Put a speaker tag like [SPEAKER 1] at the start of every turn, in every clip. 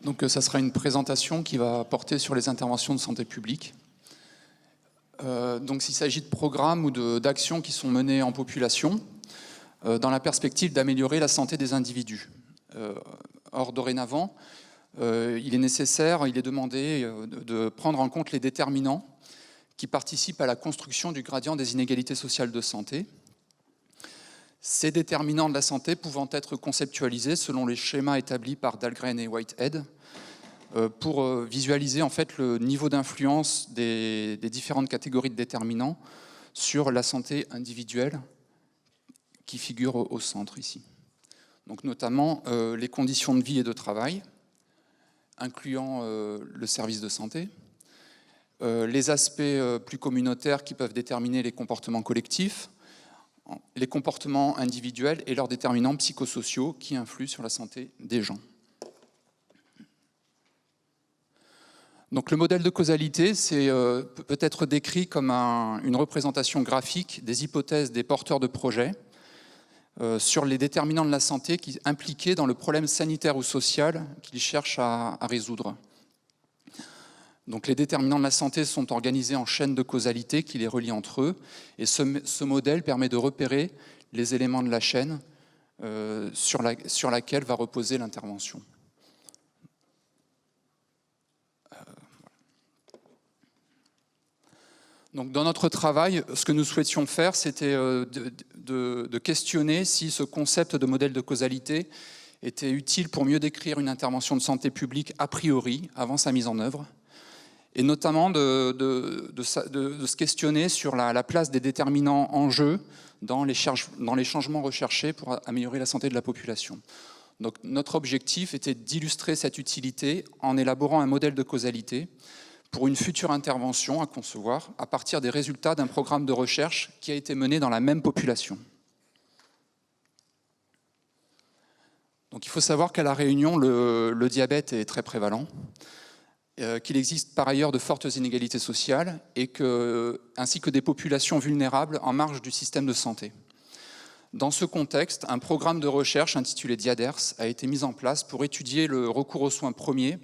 [SPEAKER 1] Donc ça sera une présentation qui va porter sur les interventions de santé publique. Donc s'il s'agit de programmes ou d'actions qui sont menées en population, dans la perspective d'améliorer la santé des individus. Or, dorénavant, il est nécessaire, il est demandé de prendre en compte les déterminants qui participent à la construction du gradient des inégalités sociales de santé. Ces déterminants de la santé pouvant être conceptualisés selon les schémas établis par Dahlgren et Whitehead pour visualiser en fait le niveau d'influence des différentes catégories de déterminants sur la santé individuelle qui figure au centre ici. Donc notamment les conditions de vie et de travail, incluant le service de santé, les aspects plus communautaires qui peuvent déterminer les comportements collectifs, les comportements individuels et leurs déterminants psychosociaux qui influent sur la santé des gens. Donc le modèle de causalité peut être décrit comme une représentation graphique des hypothèses des porteurs de projets sur les déterminants de la santé impliqués dans le problème sanitaire ou social qu'ils cherchent à résoudre. Donc les déterminants de la santé sont organisés en chaînes de causalité qui les relient entre eux, et ce modèle permet de repérer les éléments de la chaîne sur laquelle va reposer l'intervention. Donc dans notre travail, ce que nous souhaitions faire, c'était de questionner si ce concept de modèle de causalité était utile pour mieux décrire une intervention de santé publique a priori, avant sa mise en œuvre, et notamment de se questionner sur la place des déterminants en jeu dans les changements recherchés pour améliorer la santé de la population. Donc, notre objectif était d'illustrer cette utilité en élaborant un modèle de causalité pour une future intervention à concevoir à partir des résultats d'un programme de recherche qui a été mené dans la même population. Donc, il faut savoir qu'à La Réunion, le diabète est très prévalent, qu'il existe par ailleurs de fortes inégalités sociales, ainsi que des populations vulnérables en marge du système de santé. Dans ce contexte, un programme de recherche intitulé DIADERS a été mis en place pour étudier le recours aux soins premiers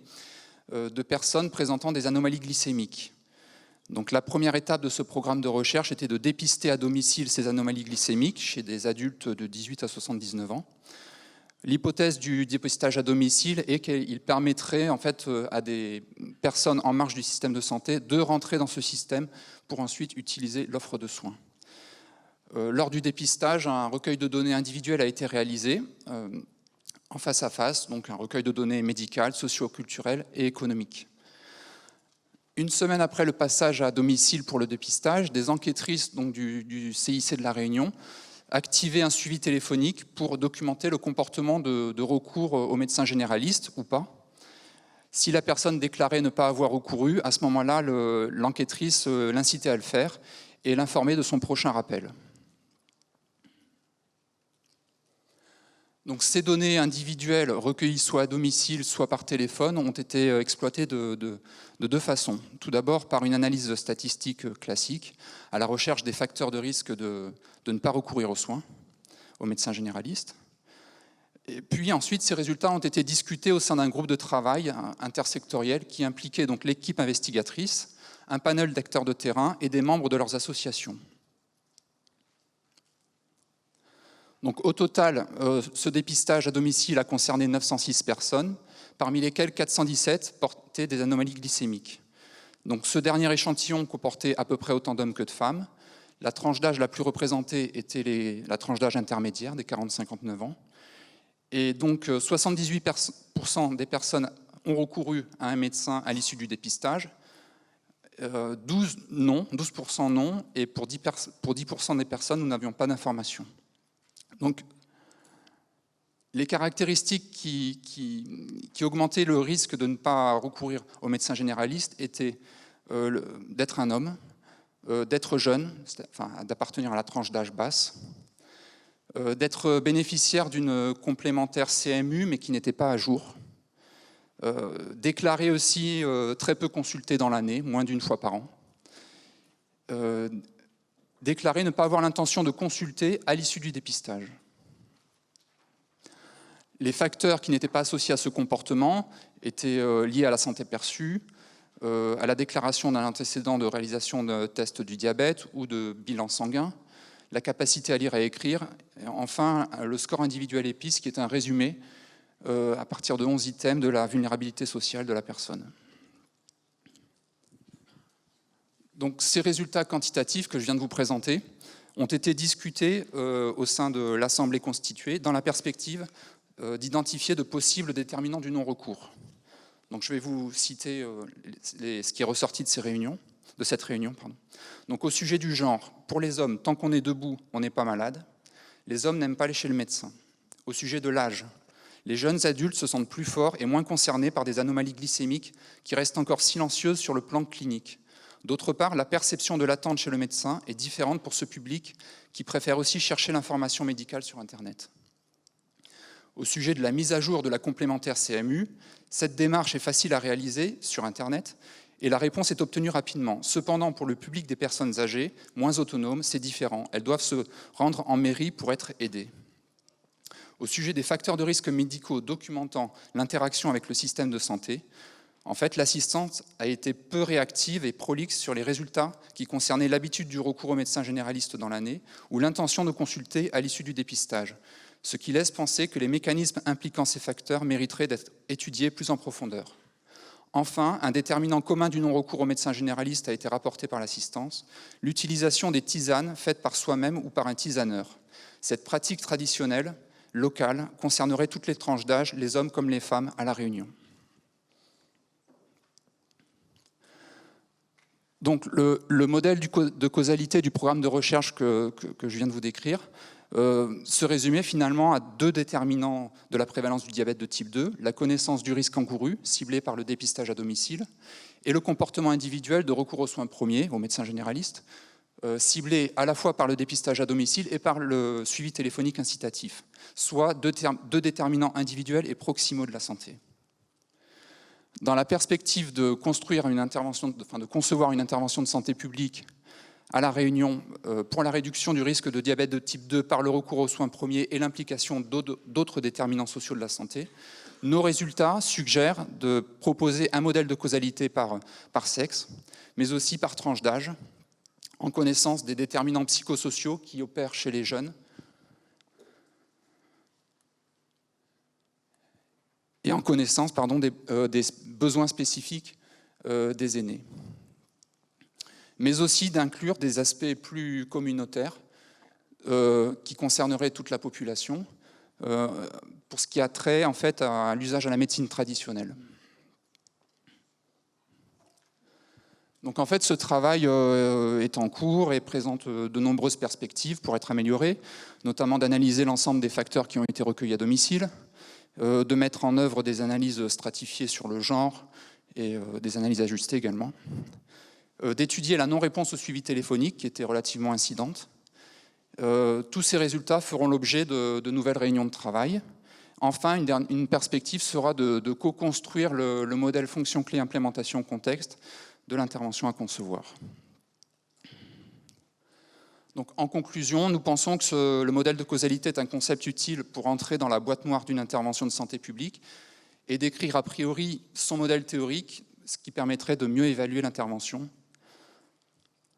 [SPEAKER 1] de personnes présentant des anomalies glycémiques. Donc, la première étape de ce programme de recherche était de dépister à domicile ces anomalies glycémiques chez des adultes de 18 à 79 ans. L'hypothèse du dépistage à domicile est qu'il permettrait en fait, à des personnes en marge du système de santé de rentrer dans ce système pour ensuite utiliser l'offre de soins. Lors du dépistage, un recueil de données individuelles a été réalisé en face à face, donc un recueil de données médicales, socio-culturelles et économiques. Une semaine après le passage à domicile pour le dépistage, des enquêtrices donc, du CIC de La Réunion activer un suivi téléphonique pour documenter le comportement de recours au médecin généraliste ou pas. Si la personne déclarait ne pas avoir recouru, à ce moment-là, l'enquêtrice l'incitait à le faire et l'informait de son prochain rappel. Donc, ces données individuelles recueillies soit à domicile, soit par téléphone ont été exploitées de deux façons. Tout d'abord par une analyse statistique classique à la recherche des facteurs de risque de ne pas recourir aux soins, aux médecins généralistes. Et puis ensuite, ces résultats ont été discutés au sein d'un groupe de travail intersectoriel qui impliquait donc l'équipe investigatrice, un panel d'acteurs de terrain et des membres de leurs associations. Donc, au total, ce dépistage à domicile a concerné 906 personnes, parmi lesquelles 417 portaient des anomalies glycémiques. Donc, ce dernier échantillon comportait à peu près autant d'hommes que de femmes. La tranche d'âge la plus représentée était la tranche d'âge intermédiaire des 40-59 ans. Et donc, 78% des personnes ont recouru à un médecin à l'issue du dépistage, 12% non, et pour 10% des personnes, nous n'avions pas d'informations. Donc, les caractéristiques qui augmentaient le risque de ne pas recourir au médecin généraliste étaient d'être un homme, d'être jeune, enfin, d'appartenir à la tranche d'âge basse, d'être bénéficiaire d'une complémentaire CMU mais qui n'était pas à jour, déclaré aussi très peu consulté dans l'année, moins d'une fois par an, déclaré ne pas avoir l'intention de consulter à l'issue du dépistage. Les facteurs qui n'étaient pas associés à ce comportement étaient liés à la santé perçue, à la déclaration d'un antécédent de réalisation de tests du diabète ou de bilan sanguin, la capacité à lire et à écrire, et enfin le score individuel EPIS, qui est un résumé à partir de 11 items de la vulnérabilité sociale de la personne. Donc, ces résultats quantitatifs que je viens de vous présenter ont été discutés au sein de l'Assemblée constituée dans la perspective d'identifier de possibles déterminants du non-recours. Donc, je vais vous citer ce qui est ressorti de cette réunion. Donc, au sujet du genre, pour les hommes, tant qu'on est debout, on n'est pas malade. Les hommes n'aiment pas aller chez le médecin. Au sujet de l'âge, les jeunes adultes se sentent plus forts et moins concernés par des anomalies glycémiques qui restent encore silencieuses sur le plan clinique. D'autre part, la perception de l'attente chez le médecin est différente pour ce public qui préfère aussi chercher l'information médicale sur Internet. Au sujet de la mise à jour de la complémentaire CMU, cette démarche est facile à réaliser sur Internet et la réponse est obtenue rapidement. Cependant, pour le public des personnes âgées, moins autonomes, c'est différent. Elles doivent se rendre en mairie pour être aidées. Au sujet des facteurs de risque médicaux documentant l'interaction avec le système de santé, en fait, l'assistante a été peu réactive et prolixe sur les résultats qui concernaient l'habitude du recours au médecin généraliste dans l'année ou l'intention de consulter à l'issue du dépistage, ce qui laisse penser que les mécanismes impliquant ces facteurs mériteraient d'être étudiés plus en profondeur. Enfin, un déterminant commun du non-recours au médecin généraliste a été rapporté par l'assistance, l'utilisation des tisanes faites par soi-même ou par un tisaneur. Cette pratique traditionnelle, locale, concernerait toutes les tranches d'âge, les hommes comme les femmes, à La Réunion. Donc, le modèle de causalité du programme de recherche que je viens de vous décrire se résumait finalement à deux déterminants de la prévalence du diabète de type 2, la connaissance du risque encouru, ciblé par le dépistage à domicile, et le comportement individuel de recours aux soins premiers, aux médecins généralistes, ciblé à la fois par le dépistage à domicile et par le suivi téléphonique incitatif, soit deux déterminants individuels et proximaux de la santé. Dans la perspective de concevoir une intervention de santé publique à La Réunion pour la réduction du risque de diabète de type 2 par le recours aux soins premiers et l'implication d'autres déterminants sociaux de la santé, nos résultats suggèrent de proposer un modèle de causalité par sexe, mais aussi par tranche d'âge, en connaissance des déterminants psychosociaux qui opèrent chez les jeunes, et en connaissance des besoins spécifiques des aînés. Mais aussi d'inclure des aspects plus communautaires qui concerneraient toute la population, pour ce qui a trait en fait à l'usage à la médecine traditionnelle. Donc en fait, ce travail est en cours et présente de nombreuses perspectives pour être amélioré, notamment d'analyser l'ensemble des facteurs qui ont été recueillis à domicile, de mettre en œuvre des analyses stratifiées sur le genre et des analyses ajustées également, d'étudier la non-réponse au suivi téléphonique qui était relativement incidente. Tous ces résultats feront l'objet de nouvelles réunions de travail. Enfin, une perspective sera de co-construire le modèle fonction-clé implémentation contexte de l'intervention à concevoir. Donc, en conclusion, nous pensons que le modèle de causalité est un concept utile pour entrer dans la boîte noire d'une intervention de santé publique et d'écrire a priori son modèle théorique, ce qui permettrait de mieux évaluer l'intervention.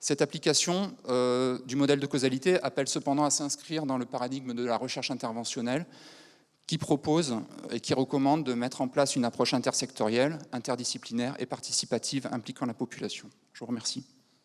[SPEAKER 1] Cette application du modèle de causalité appelle cependant à s'inscrire dans le paradigme de la recherche interventionnelle qui propose et qui recommande de mettre en place une approche intersectorielle, interdisciplinaire et participative impliquant la population. Je vous remercie.